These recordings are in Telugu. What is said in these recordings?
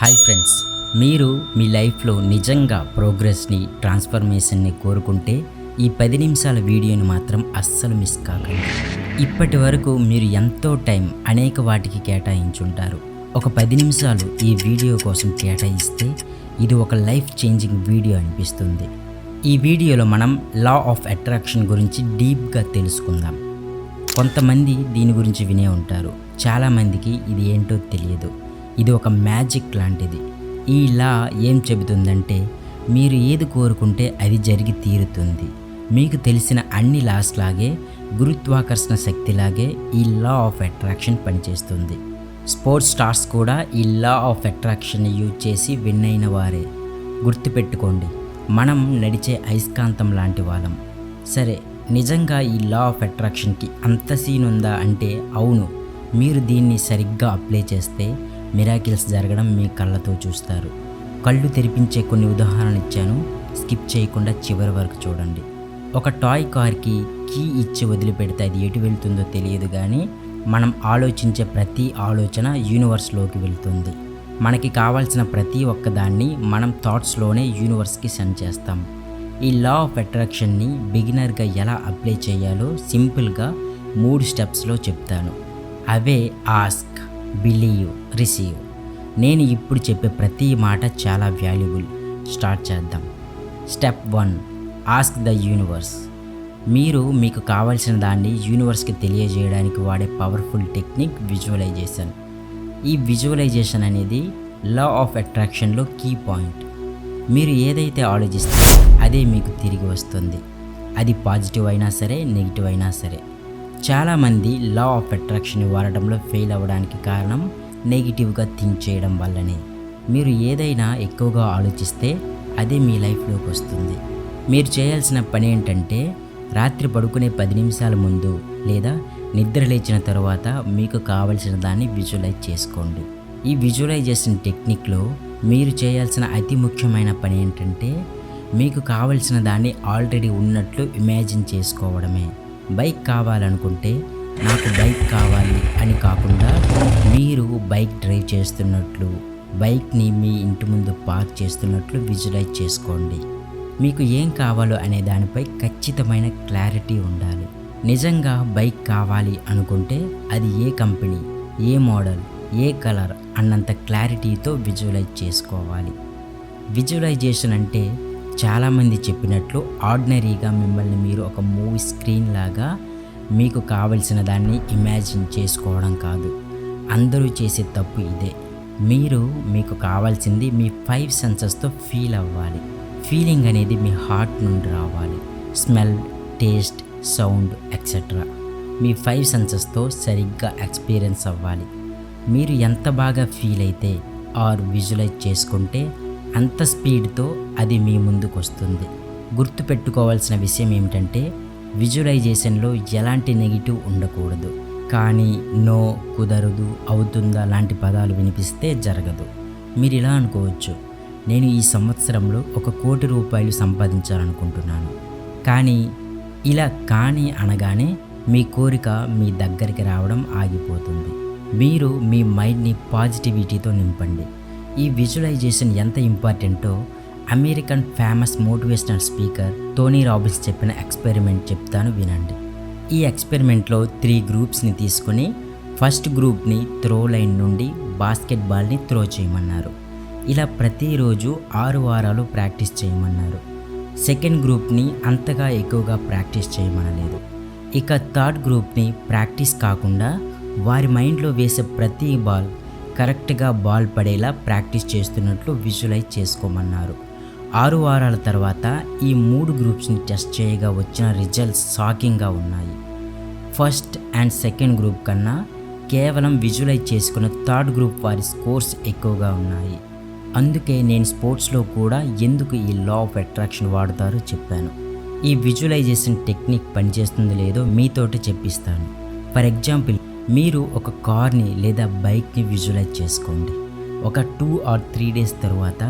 హాయ్ ఫ్రెండ్స్, మీరు మీ లైఫ్లో నిజంగా ప్రోగ్రెస్ని, ట్రాన్స్ఫర్మేషన్ని కోరుకుంటే ఈ 10 నిమిషాల వీడియోని మాత్రం అస్సలు మిస్ కాకండి. ఇప్పటి వరకు మీరు ఎంతో టైం అనేక వాటికి కేటాయించుంటారు. ఒక 10 నిమిషాలు ఈ వీడియో కోసం కేటాయిస్తే ఇది ఒక లైఫ్ చేంజింగ్ వీడియో అనిపిస్తుంది. ఈ వీడియోలో మనం లా ఆఫ్ అట్రాక్షన్ గురించి డీప్గా తెలుసుకుందాం. కొంతమంది దీని గురించి వినే ఉంటారు, చాలామందికి ఇది ఏంటో తెలియదు. ఇది ఒక మ్యాజిక్ లాంటిది. ఈ లా ఏం చెబుతుందంటే, మీరు ఏది కోరుకుంటే అది జరిగి తీరుతుంది. మీకు తెలిసిన అన్ని లాస్ లాగే, గురుత్వాకర్షణ శక్తిలాగే ఈ లా ఆఫ్ అట్రాక్షన్ పనిచేస్తుంది. స్పోర్ట్స్ స్టార్స్ కూడా ఈ లా ఆఫ్ అట్రాక్షన్ని యూజ్ చేసి విన్ అయిన వారే. గుర్తుపెట్టుకోండి, మనం నడిచే అయస్కాంతం లాంటి వాళ్ళం. సరే, నిజంగా ఈ లా ఆఫ్ అట్రాక్షన్కి అంత సీన్ ఉందా అంటే అవును. మీరు దీన్ని సరిగ్గా అప్లై చేస్తే మిరాకిల్స్ జరగడం మీ కళ్ళతో చూస్తారు. కళ్ళు తెరిపించే కొన్ని ఉదాహరణలు ఇచ్చాను, స్కిప్ చేయకుండా చివరి వరకు చూడండి. ఒక టాయ్ కార్కి కీ ఇచ్చి వదిలిపెడితే అది ఎటు వెళ్తుందో తెలియదు, కానీ మనం ఆలోచించే ప్రతి ఆలోచన యూనివర్స్లోకి వెళ్తుంది. మనకి కావాల్సిన ప్రతి ఒక్కదాన్ని మనం థాట్స్లోనే యూనివర్స్కి సెండ్ చేస్తాం. ఈ లా ఆఫ్ అట్రాక్షన్ని బిగినర్గా ఎలా అప్లై చేయాలో సింపుల్గా 3 స్టెప్స్లో చెప్తాను. అవే ఆస్క్, బిలీవ్, రిసీవ్. నేను ఇప్పుడు చెప్పే ప్రతి మాట చాలా వాల్యుబుల్. స్టార్ట్ చేద్దాం. Step 1, ask the universe. మీరు మీకు కావాల్సిన దాన్ని యూనివర్స్కి తెలియజేయడానికి వాడే పవర్ఫుల్ టెక్నిక్ విజువలైజేషన్. ఈ విజువలైజేషన్ అనేది లా ఆఫ్ అట్రాక్షన్లో కీ పాయింట్. మీరు ఏదైతే ఆలోచిస్తారో అదే మీకు తిరిగి వస్తుంది. అది పాజిటివ్ అయినా సరే, నెగిటివ్ అయినా సరే. చాలామంది లా ఆఫ్ అట్రాక్షన్ వాడటంలో ఫెయిల్ అవ్వడానికి కారణం నెగిటివ్గా థింక్ చేయడం వల్లనే. మీరు ఏదైనా ఎక్కువగా ఆలోచిస్తే అదే మీ లైఫ్లోకి వస్తుంది. మీరు చేయాల్సిన పని ఏంటంటే, రాత్రి పడుకునే 10 నిమిషాల ముందు లేదా నిద్ర లేచిన తర్వాత మీకు కావలసిన దాన్ని విజువలైజ్ చేసుకోండి. ఈ విజువలైజేషన్ టెక్నిక్లో మీరు చేయాల్సిన అతి ముఖ్యమైన పని ఏంటంటే, మీకు కావలసిన దాన్ని ఆల్రెడీ ఉన్నట్లు ఇమాజిన్ చేసుకోవడమే. బైక్ కావాలనుకుంటే నాకు బైక్ కావాలి అని కాకుండా, మీరు బైక్ డ్రైవ్ చేస్తున్నట్లు, బైక్ని మీ ఇంటి ముందు పార్క్ చేస్తున్నట్లు విజువలైజ్ చేసుకోండి. మీకు ఏం కావాలో అనే దానిపై ఖచ్చితమైన క్లారిటీ ఉండాలి. నిజంగా బైక్ కావాలి అనుకుంటే అది ఏ కంపెనీ, ఏ మోడల్, ఏ కలర్ అన్నంత క్లారిటీతో విజువలైజ్ చేసుకోవాలి. విజువలైజేషన్ అంటే చాలామంది చెప్పినట్లు ఆర్డినరీగా మిమ్మల్ని మీరు ఒక మూవీ స్క్రీన్ లాగా మీకు కావలసిన దాన్ని ఇమాజిన్ చేసుకోవడం కాదు. అందరూ చేసే తప్పు ఇదే. మీకు కావాల్సింది మీ 5 సెన్సెస్తో ఫీల్ అవ్వాలి. ఫీలింగ్ అనేది మీ హార్ట్ నుండి రావాలి. స్మెల్, టేస్ట్, సౌండ్ ఎక్సెట్రా మీ 5 సెన్సెస్తో సరిగ్గా ఎక్స్పీరియన్స్ అవ్వాలి. మీరు ఎంత బాగా ఫీల్ అయితే ఆర్ విజువలైజ్ చేసుకుంటే అంత స్పీడ్తో అది మీ ముందుకు వస్తుంది. గుర్తుపెట్టుకోవాల్సిన విషయం ఏమిటంటే, విజువలైజేషన్లో ఎలాంటి నెగిటివ్ ఉండకూడదు. కానీ, నో, కుదరదు, అవుతుందా లాంటి పదాలు వినిపిస్తే జరగదు. మీరు ఇలా అనుకోవచ్చు, నేను ఈ సంవత్సరంలో 1 కోటి రూపాయలు సంపాదించాలనుకుంటున్నాను. కానీ ఇలా కానీ అనగానే మీ కోరిక మీ దగ్గరికి రావడం ఆగిపోతుంది. మీరు మీ మైండ్ని పాజిటివిటీతో నింపండి. ఈ విజువలైజేషన్ ఎంత ఇంపార్టెంటో American famous motivational speaker Tony Robbins చెప్పిన ఎక్స్పెరిమెంట్ చెప్తాను, వినండి. ఈ ఎక్స్పెరిమెంట్లో 3 గ్రూప్స్ని తీసుకుని ఫస్ట్ గ్రూప్ని త్రో లైన్ నుండి బాస్కెట్బాల్ని త్రో చేయమన్నారు. ఇలా ప్రతిరోజు 6 వారాలు ప్రాక్టీస్ చేయమన్నారు. సెకండ్ గ్రూప్ని అంతగా ఎక్కువగా ప్రాక్టీస్ చేయమనలేదు. ఇక థర్డ్ గ్రూప్ని ప్రాక్టీస్ కాకుండా వారి మైండ్లో వేసే ప్రతి బాల్ కరెక్ట్గా బాల్ పడేలా ప్రాక్టీస్ చేస్తున్నట్లు విజువలైజ్ చేసుకోమన్నారు. 6 వారాల తర్వాత ఈ 3 గ్రూప్స్ని టెస్ట్ చేయగా వచ్చిన రిజల్ట్స్ షాకింగ్గా ఉన్నాయి. ఫస్ట్ అండ్ సెకండ్ గ్రూప్ కన్నా కేవలం విజువలైజ్ చేసుకున్న థర్డ్ గ్రూప్ వారి స్కోర్స్ ఎక్కువగా ఉన్నాయి. అందుకే నేను స్పోర్ట్స్లో కూడా ఎందుకు ఈ లా ఆఫ్ అట్రాక్షన్ వాడతారో చెప్పాను. ఈ విజువలైజేషన్ టెక్నిక్ పనిచేస్తుందో లేదో మీతోటి చెప్పిస్తాను. ఫర్ ఎగ్జాంపుల్, మీరు ఒక కార్ని లేదా బైక్ని విజువలైజ్ చేసుకోండి. ఒక 2 or 3 డేస్ తర్వాత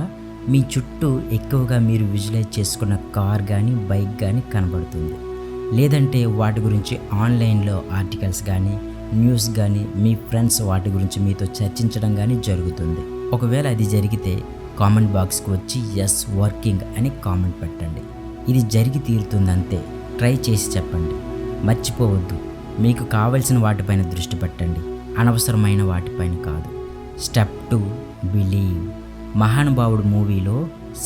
మీ చుట్టూ ఎక్కువగా మీరు విజువలైజ్ చేసుకున్న కార్ కానీ బైక్ కానీ కనబడుతుంది. లేదంటే వాటి గురించి ఆన్లైన్లో ఆర్టికల్స్ కానీ న్యూస్ కానీ మీ ఫ్రెండ్స్ వాటి గురించి మీతో చర్చించడం కానీ జరుగుతుంది. ఒకవేళ అది జరిగితే కామెంట్ బాక్స్కి వచ్చి ఎస్ వర్కింగ్ అని కామెంట్ పెట్టండి. ఇది జరిగి తీరుతుందంతే. ట్రై చేసి చెప్పండి. మర్చిపోవద్దు, మీకు కావలసిన వాటిపైన దృష్టి పెట్టండి, అనవసరమైన వాటిపైన కాదు. Step 2 believe. మహానుభావుడు మూవీలో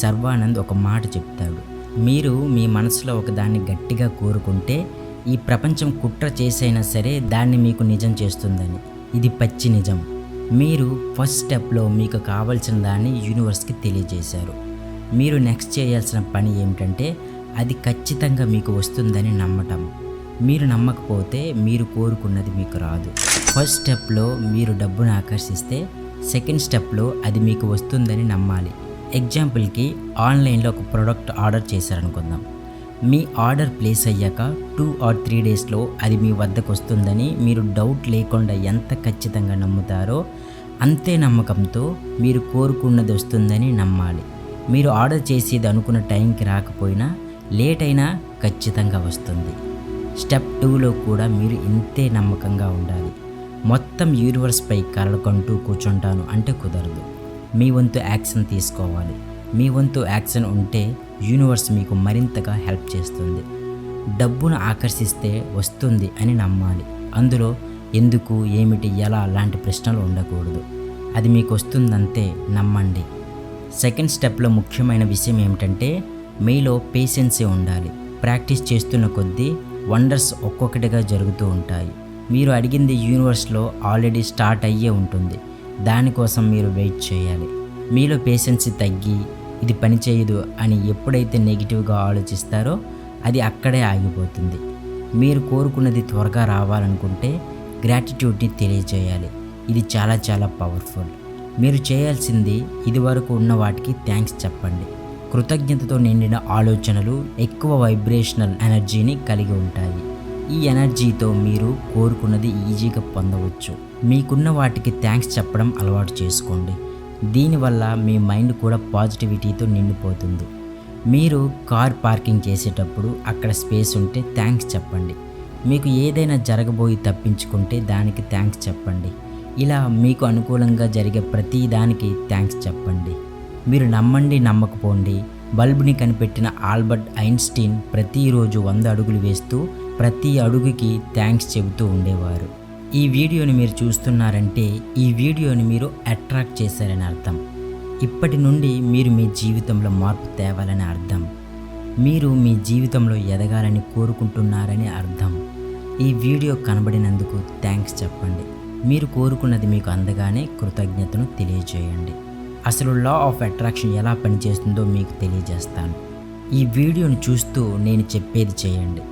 సర్వానంద్ ఒక మాట చెప్తాడు, మీరు మీ మనసులో ఒకదాన్ని గట్టిగా కోరుకుంటే ఈ ప్రపంచం కుట్ర చేసైనా సరే దాన్ని మీకు నిజం చేస్తుందని. ఇది పచ్చి నిజం. మీరు ఫస్ట్ స్టెప్లో మీకు కావాల్సిన దాన్ని యూనివర్స్కి తెలియజేశారు. మీరు నెక్స్ట్ చేయాల్సిన పని ఏమిటంటే అది ఖచ్చితంగా మీకు వస్తుందని నమ్మటం. మీరు నమ్మకపోతే మీరు కోరుకున్నది మీకు రాదు. ఫస్ట్ స్టెప్లో మీరు డబ్బును ఆకర్షిస్తే సెకండ్ స్టెప్లో అది మీకు వస్తుందని నమ్మాలి. ఎగ్జాంపుల్కి ఆన్లైన్లో ఒక ప్రోడక్ట్ ఆర్డర్ చేశారనుకుందాం. మీ ఆర్డర్ ప్లేస్ అయ్యాక 2 or 3 డేస్లో అది మీ వద్దకు వస్తుందని మీరు డౌట్ లేకుండా ఎంత ఖచ్చితంగా నమ్ముతారో అంతే నమ్మకంతో మీరు కోరుకున్నది వస్తుందని నమ్మాలి. మీరు ఆర్డర్ చేసేది అనుకున్న టైంకి రాకపోయినా లేట్ అయినా ఖచ్చితంగా వస్తుంది. స్టెప్ 2లో కూడా మీరు ఇంతే నమ్మకంగా ఉండాలి. మొత్తం యూనివర్స్పై కలకంటూ కూర్చుంటాను అంటే కుదరదు. మీ వంతు యాక్షన్ తీసుకోవాలి. మీ వంతు యాక్షన్ ఉంటే యూనివర్స్ మీకు మరింతగా హెల్ప్ చేస్తుంది. డబ్బును ఆకర్షిస్తే వస్తుంది అని నమ్మాలి. అందులో ఎందుకు, ఏమిటి, ఎలా లాంటి ప్రశ్నలు ఉండకూడదు. అది మీకు వస్తుందంతే, నమ్మండి. సెకండ్ స్టెప్లో ముఖ్యమైన విషయం ఏమిటంటే మీలో పేషెన్సే ఉండాలి. ప్రాక్టీస్ చేస్తున్న కొద్దీ వండర్స్ ఒక్కొక్కటిగా జరుగుతూ ఉంటాయి. మీరు అడిగింది యూనివర్స్లో ఆల్రెడీ స్టార్ట్ అయ్యే ఉంటుంది. దానికోసం మీరు వెయిట్ చేయాలి. మీలో పేషెన్సీ తగ్గి ఇది పనిచేయదు అని ఎప్పుడైతే నెగిటివ్గా ఆలోచిస్తారో అది అక్కడే ఆగిపోతుంది. మీరు కోరుకున్నది త్వరగా రావాలనుకుంటే గ్రాటిట్యూడ్ని తెలియజేయాలి. ఇది చాలా చాలా పవర్ఫుల్. మీరు చేయాల్సింది ఇదివరకు ఉన్న వాటికి థ్యాంక్స్ చెప్పండి. కృతజ్ఞతతో నిండిన ఆలోచనలు ఎక్కువ వైబ్రేషనల్ ఎనర్జీని కలిగి ఉంటాయి. ఈ ఎనర్జీతో మీరు కోరుకున్నది ఈజీగా పొందవచ్చు. మీకున్న వాటికి థ్యాంక్స్ చెప్పడం అలవాటు చేసుకోండి. దీనివల్ల మీ మైండ్ కూడా పాజిటివిటీతో నిండిపోతుంది. మీరు కార్ పార్కింగ్ చేసేటప్పుడు అక్కడ స్పేస్ ఉంటే థ్యాంక్స్ చెప్పండి. మీకు ఏదైనా జరగబోయి తప్పించుకుంటే దానికి థ్యాంక్స్ చెప్పండి. ఇలా మీకు అనుకూలంగా జరిగే ప్రతి దానికి థ్యాంక్స్ చెప్పండి. మీరు నమ్మండి నమ్మకపోండి, బల్బుని కనిపెట్టిన ఆల్బర్ట్ ఐన్స్టీన్ ప్రతిరోజు 100 అడుగులు వేస్తూ ప్రతి అడుగుకి థ్యాంక్స్ చెబుతూ ఉండేవారు. ఈ వీడియోని మీరు చూస్తున్నారంటే ఈ వీడియోని మీరు అట్రాక్ట్ చేశారని అర్థం. ఇప్పటి నుండి మీరు మీ జీవితంలో మార్పు తేవాలని అర్థం. మీరు మీ జీవితంలో ఎదగాలని కోరుకుంటున్నారని అర్థం. ఈ వీడియో కనబడినందుకు థ్యాంక్స్ చెప్పండి. మీరు కోరుకున్నది మీకు అందగానే కృతజ్ఞతను తెలియజేయండి. అసలు లా ఆఫ్ అట్రాక్షన్ ఎలా పనిచేస్తుందో మీకు తెలియజేస్తాను. ఈ వీడియోను చూస్తూ నేను చెప్పేది చేయండి.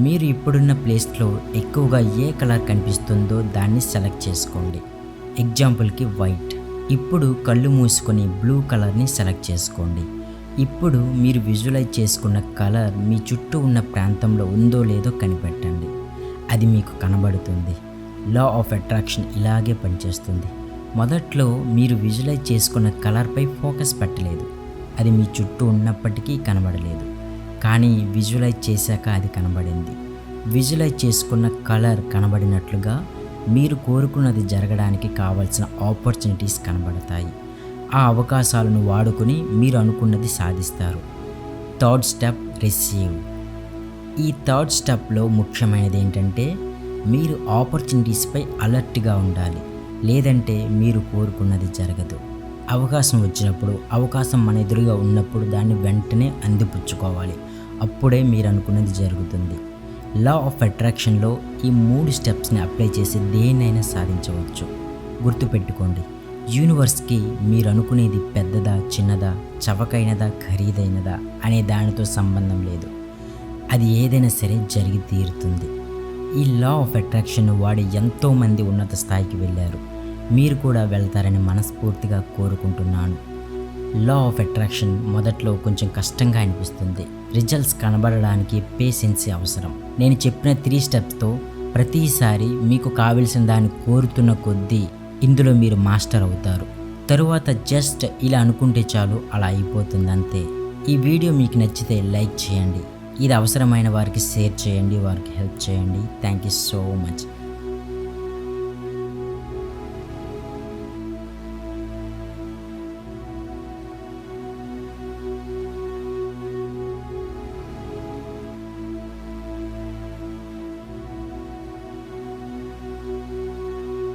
మీరు ఇప్పుడున్న ప్లేస్లో ఎక్కువగా ఏ కలర్ కనిపిస్తుందో దాన్ని సెలెక్ట్ చేసుకోండి. ఎగ్జాంపుల్కి వైట్. ఇప్పుడు కళ్ళు మూసుకొని బ్లూ కలర్ని సెలెక్ట్ చేసుకోండి. ఇప్పుడు మీరు విజువలైజ్ చేసుకున్న కలర్ మీ చుట్టూ ఉన్న ప్రాంతంలో ఉందో లేదో కనిపెట్టండి. అది మీకు కనబడుతుంది. లా ఆఫ్ అట్రాక్షన్ ఇలాగే పనిచేస్తుంది. మొదట్లో మీరు విజువలైజ్ చేసుకున్న కలర్పై ఫోకస్ పెట్టలేదు. అది మీ చుట్టూ ఉన్నప్పటికీ కనబడలేదు. కానీ విజువలైజ్ చేశాక అది కనబడింది. విజువలైజ్ చేసుకున్న కలర్ కనబడినట్లుగా మీరు కోరుకున్నది జరగడానికి కావాల్సిన ఆపర్చునిటీస్ కనబడతాయి. ఆ అవకాశాలను వాడుకుని మీరు అనుకున్నది సాధిస్తారు. Third step receive. ఈ థర్డ్ స్టెప్లో ముఖ్యమైనది ఏంటంటే మీరు ఆపర్చునిటీస్పై అలర్ట్గా ఉండాలి. లేదంటే మీరు కోరుకున్నది జరగదు. అవకాశం వచ్చినప్పుడు, అవకాశం మన ఎదురుగా ఉన్నప్పుడు దాన్ని వెంటనే అందిపుచ్చుకోవాలి. అప్పుడే మీరు అనుకున్నది జరుగుతుంది. లా ఆఫ్ అట్రాక్షన్లో ఈ 3 స్టెప్స్ని అప్లై చేసి దేన్నైనా సాధించవచ్చు. గుర్తుపెట్టుకోండి, యూనివర్స్కి మీరు అనుకునేది పెద్దదా, చిన్నదా, చవకైనదా, ఖరీదైనదా అనే దానితో సంబంధం లేదు. అది ఏదైనా సరే జరిగి తీరుతుంది. ఈ లా ఆఫ్ అట్రాక్షన్ వాడి ఎంతోమంది ఉన్నత స్థాయికి వెళ్ళారు. మీరు కూడా వెళ్తారని మనస్ఫూర్తిగా కోరుకుంటున్నాను. లా ఆఫ్ అట్రాక్షన్ మొదట్లో కొంచెం కష్టంగా అనిపిస్తుంది. రిజల్ట్స్ కనబడడానికి పేషెన్సీ అవసరం. నేను చెప్పిన 3 స్టెప్స్తో ప్రతిసారి మీకు కావలసిన దాన్ని కోరుతున్న కొద్దీ ఇందులో మీరు మాస్టర్ అవుతారు. తరువాత జస్ట్ ఇలా అనుకుంటే చాలు, అలా అయిపోతుంది అంతే. ఈ వీడియో మీకు నచ్చితే లైక్ చేయండి. ఇది అవసరమైన వారికి షేర్ చేయండి, వారికి హెల్ప్ చేయండి. Thank you so much.